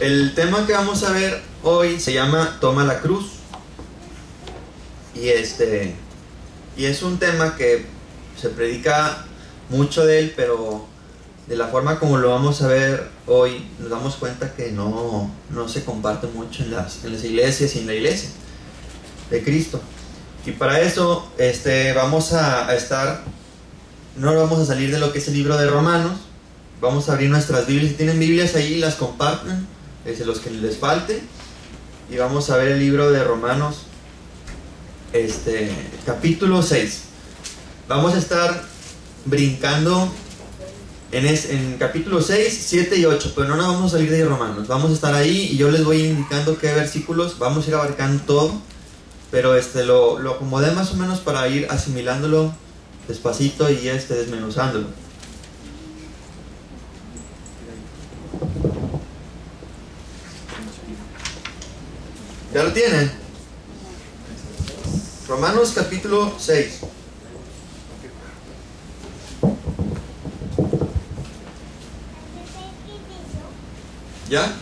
El tema que vamos a ver hoy se llama Toma la cruz. Y es un tema que se predica mucho de él, pero de la forma como lo vamos a ver hoy, nos damos cuenta que no se comparte mucho en las iglesias y en la iglesia de Cristo. Y para eso vamos a estar, no vamos a salir de lo que es el libro de Romanos. Vamos a abrir nuestras Biblias. Si tienen Biblias ahí, las comparten, los que les falte. Y vamos a ver el libro de Romanos, capítulo 6. Vamos a estar brincando en capítulo 6, 7 y 8, pero no nos vamos a salir de Romanos. Vamos a estar ahí y yo les voy indicando qué versículos. Vamos a ir abarcando todo, pero lo acomodé más o menos para ir asimilándolo despacito y desmenuzándolo. ¿Ya lo tienen? Romanos capítulo 6. ¿Ya?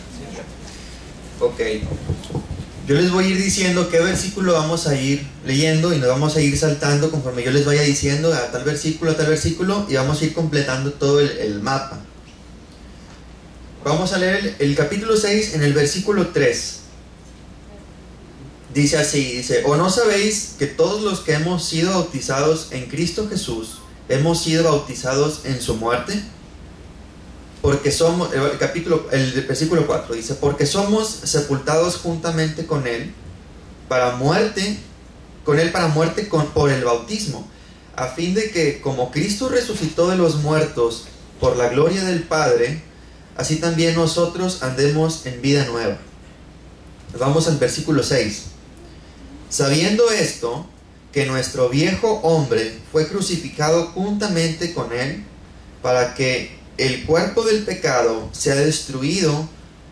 Ok. Yo les voy a ir diciendo qué versículo vamos a ir leyendo y nos vamos a ir saltando conforme yo les vaya diciendo a tal versículo, y vamos a ir completando todo el mapa. Vamos a leer el capítulo 6 en el versículo 3. Dice así, ¿o no sabéis que todos los que hemos sido bautizados en Cristo Jesús, hemos sido bautizados en su muerte? Porque somos, el versículo 4 dice, porque somos sepultados juntamente con Él para muerte, por el bautismo, a fin de que como Cristo resucitó de los muertos por la gloria del Padre, así también nosotros andemos en vida nueva. Vamos al versículo 6. Sabiendo esto, que nuestro viejo hombre fue crucificado juntamente con Él, para que el cuerpo del pecado sea destruido,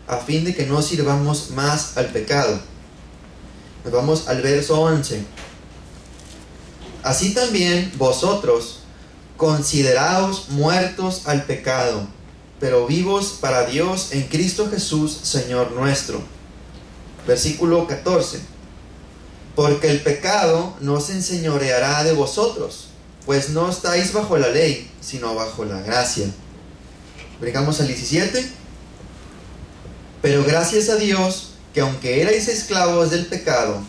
a fin de que no sirvamos más al pecado. Nos vamos al verso 11. Así también vosotros, consideraos muertos al pecado, pero vivos para Dios en Cristo Jesús, Señor nuestro. Versículo 14. Porque el pecado no se enseñoreará de vosotros, pues no estáis bajo la ley, sino bajo la gracia. Brincamos al 17. Pero gracias a Dios, que aunque erais esclavos del pecado,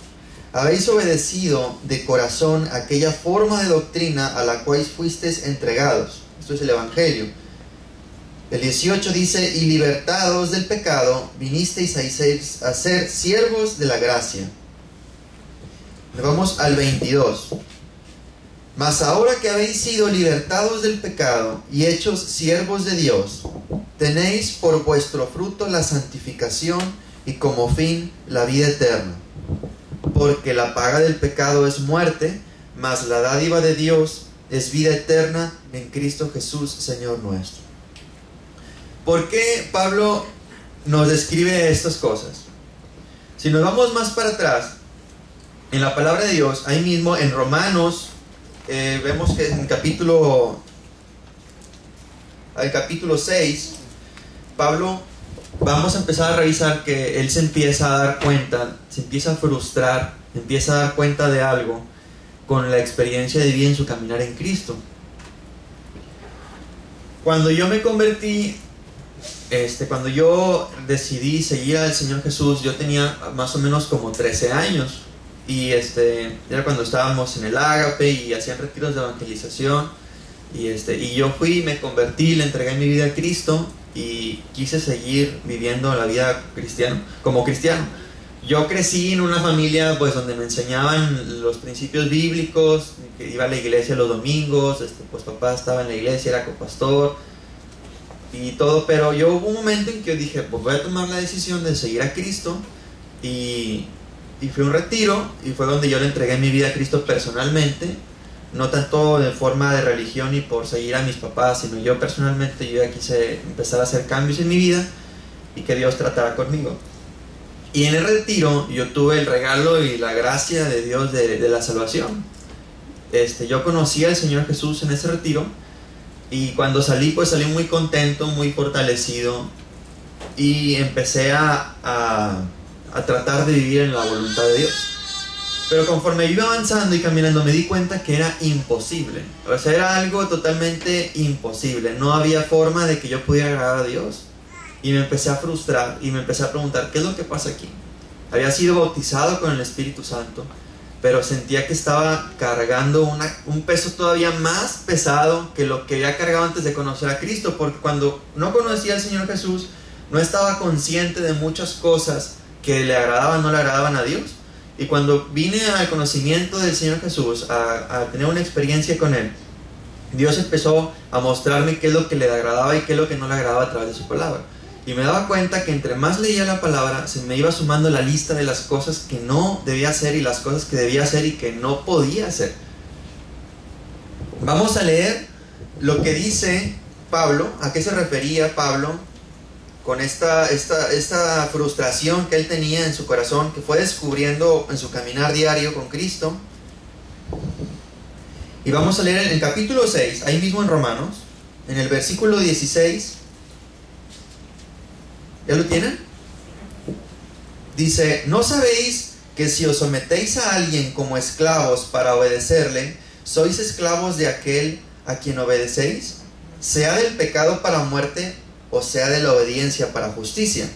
habéis obedecido de corazón aquella forma de doctrina a la cual fuisteis entregados. Esto es el Evangelio. El 18 dice, y libertados del pecado, vinisteis a ser siervos de la gracia. Vamos al 22. Mas ahora que habéis sido libertados del pecado y hechos siervos de Dios, tenéis por vuestro fruto la santificación y como fin la vida eterna. Porque la paga del pecado es muerte, mas la dádiva de Dios es vida eterna en Cristo Jesús, Señor nuestro. ¿Por qué Pablo nos describe estas cosas? Si nos vamos más para atrás, en la palabra de Dios, ahí mismo en Romanos, vemos que en el capítulo 6, Pablo, vamos a empezar a revisar que él se empieza a dar cuenta, se empieza a frustrar, empieza a dar cuenta de algo con la experiencia de vida en su caminar en Cristo. Cuando yo me convertí, cuando yo decidí seguir al Señor Jesús, yo tenía más o menos como 13 años. Y era cuando estábamos en el Ágape y hacían retiros de evangelización. Y yo fui, me convertí, le entregué mi vida a Cristo y quise seguir viviendo la vida como cristiano. Yo crecí en una familia pues donde me enseñaban los principios bíblicos, que iba a la iglesia los domingos, pues papá estaba en la iglesia, era copastor y todo, pero yo hubo un momento en que yo dije, pues voy a tomar la decisión de seguir a Cristo y fui a un retiro y fue donde yo le entregué mi vida a Cristo personalmente, no tanto de forma de religión y por seguir a mis papás, sino yo personalmente yo ya quise empezar a hacer cambios en mi vida y que Dios tratara conmigo. Y en el retiro yo tuve el regalo y la gracia de Dios de la salvación. Yo conocí al Señor Jesús en ese retiro y cuando salí, pues salí muy contento, muy fortalecido y empecé a tratar de vivir en la voluntad de Dios. Pero conforme iba avanzando y caminando me di cuenta que era imposible. O sea, era algo totalmente imposible. No había forma de que yo pudiera agradar a Dios. Y me empecé a frustrar y me empecé a preguntar, ¿qué es lo que pasa aquí? Había sido bautizado con el Espíritu Santo, pero sentía que estaba cargando un peso todavía más pesado que lo que había cargado antes de conocer a Cristo, porque cuando no conocía al Señor Jesús, no estaba consciente de muchas cosas que le agradaban o no le agradaban a Dios. Y cuando vine al conocimiento del Señor Jesús, a tener una experiencia con Él, Dios empezó a mostrarme qué es lo que le agradaba y qué es lo que no le agradaba a través de su palabra. Y me daba cuenta que entre más leía la palabra, se me iba sumando la lista de las cosas que no debía hacer y las cosas que debía hacer y que no podía hacer. Vamos a leer lo que dice Pablo, a qué se refería Pablo con esta frustración que él tenía en su corazón, que fue descubriendo en su caminar diario con Cristo. Y vamos a leer en el capítulo 6, ahí mismo en Romanos, en el versículo 16. ¿Ya lo tienen? Dice, ¿no sabéis que si os sometéis a alguien como esclavos para obedecerle, sois esclavos de aquel a quien obedecéis? Sea del pecado para muerte o sea de la obediencia para justicia.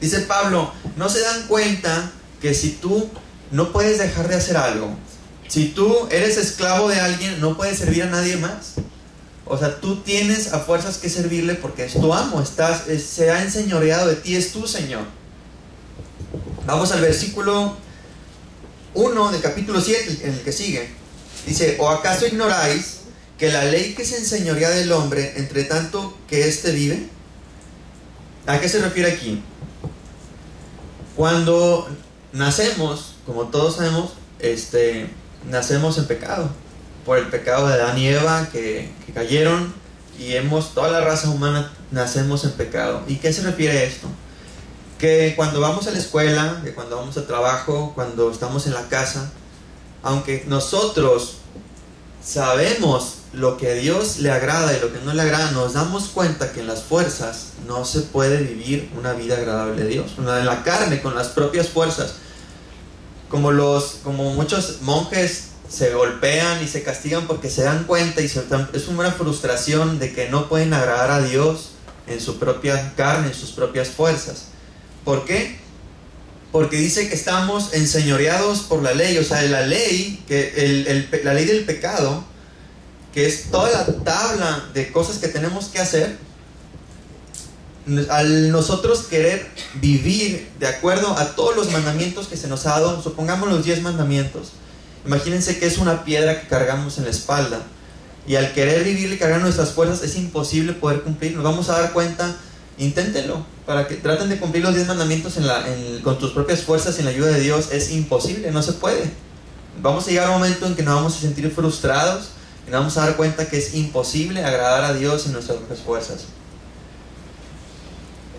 Dice Pablo, ¿no se dan cuenta que si tú no puedes dejar de hacer algo, si tú eres esclavo de alguien, no puedes servir a nadie más? O sea, tú tienes a fuerzas que servirle porque es tu amo, se ha enseñoreado de ti, es tu Señor. Vamos al versículo 1 del capítulo 7, en el que sigue. Dice, ¿o acaso ignoráis que la ley que se enseñorea del hombre, entre tanto que éste vive? ¿A qué se refiere aquí? Cuando nacemos, como todos sabemos, nacemos en pecado. Por el pecado de Adán y Eva que cayeron, y toda la raza humana nacemos en pecado. ¿Y qué se refiere a esto? Que cuando vamos a la escuela, que cuando vamos al trabajo, cuando estamos en la casa, aunque nosotros sabemos lo que a Dios le agrada y lo que no le agrada, nos damos cuenta que en las fuerzas no se puede vivir una vida agradable a Dios. En la carne, con las propias fuerzas. Como muchos monjes se golpean y se castigan porque se dan cuenta y es una frustración de que no pueden agradar a Dios en su propia carne, en sus propias fuerzas. ¿Por qué? Porque dice que estamos enseñoreados por la ley, o sea, la ley, la ley del pecado, que es toda la tabla de cosas que tenemos que hacer. Al nosotros querer vivir de acuerdo a todos los mandamientos que se nos ha dado, supongamos los 10 mandamientos, imagínense que es una piedra que cargamos en la espalda, y al querer vivir y cargar nuestras fuerzas es imposible poder cumplir. Nos vamos a dar cuenta, inténtenlo, para que traten de cumplir los 10 mandamientos con tus propias fuerzas sin la ayuda de Dios. Es imposible, no se puede. Vamos a llegar a un momento en que nos vamos a sentir frustrados y nos vamos a dar cuenta que es imposible agradar a Dios en nuestras propias fuerzas.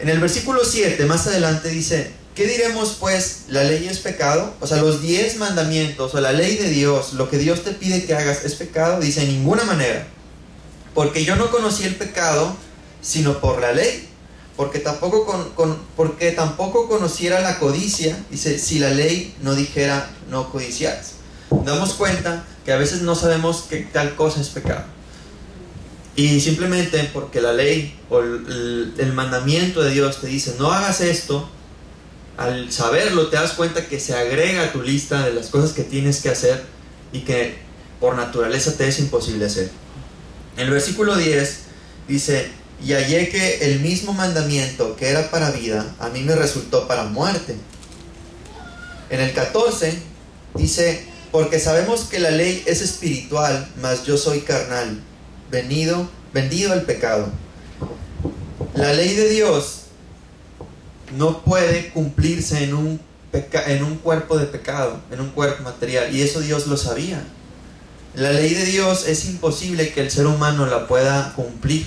En el versículo 7, más adelante dice, ¿qué diremos pues? ¿La ley es pecado? O sea, los 10 mandamientos o la ley de Dios, lo que Dios te pide que hagas, ¿es pecado? Dice, en ninguna manera. Porque yo no conocí el pecado, sino por la ley. Porque tampoco conociera la codicia. Dice, si la ley no dijera, no codiciarás. Nos damos cuenta que a veces no sabemos que tal cosa es pecado. Y simplemente porque la ley o el mandamiento de Dios te dice, no hagas esto, al saberlo te das cuenta que se agrega a tu lista de las cosas que tienes que hacer y que por naturaleza te es imposible hacer. En el versículo 10 dice, y hallé que el mismo mandamiento que era para vida, a mí me resultó para muerte. En el 14 dice, porque sabemos que la ley es espiritual, mas yo soy carnal, vendido al pecado. La ley de Dios no puede cumplirse en un cuerpo de pecado, en un cuerpo material, y eso Dios lo sabía. La ley de Dios es imposible que el ser humano la pueda cumplir,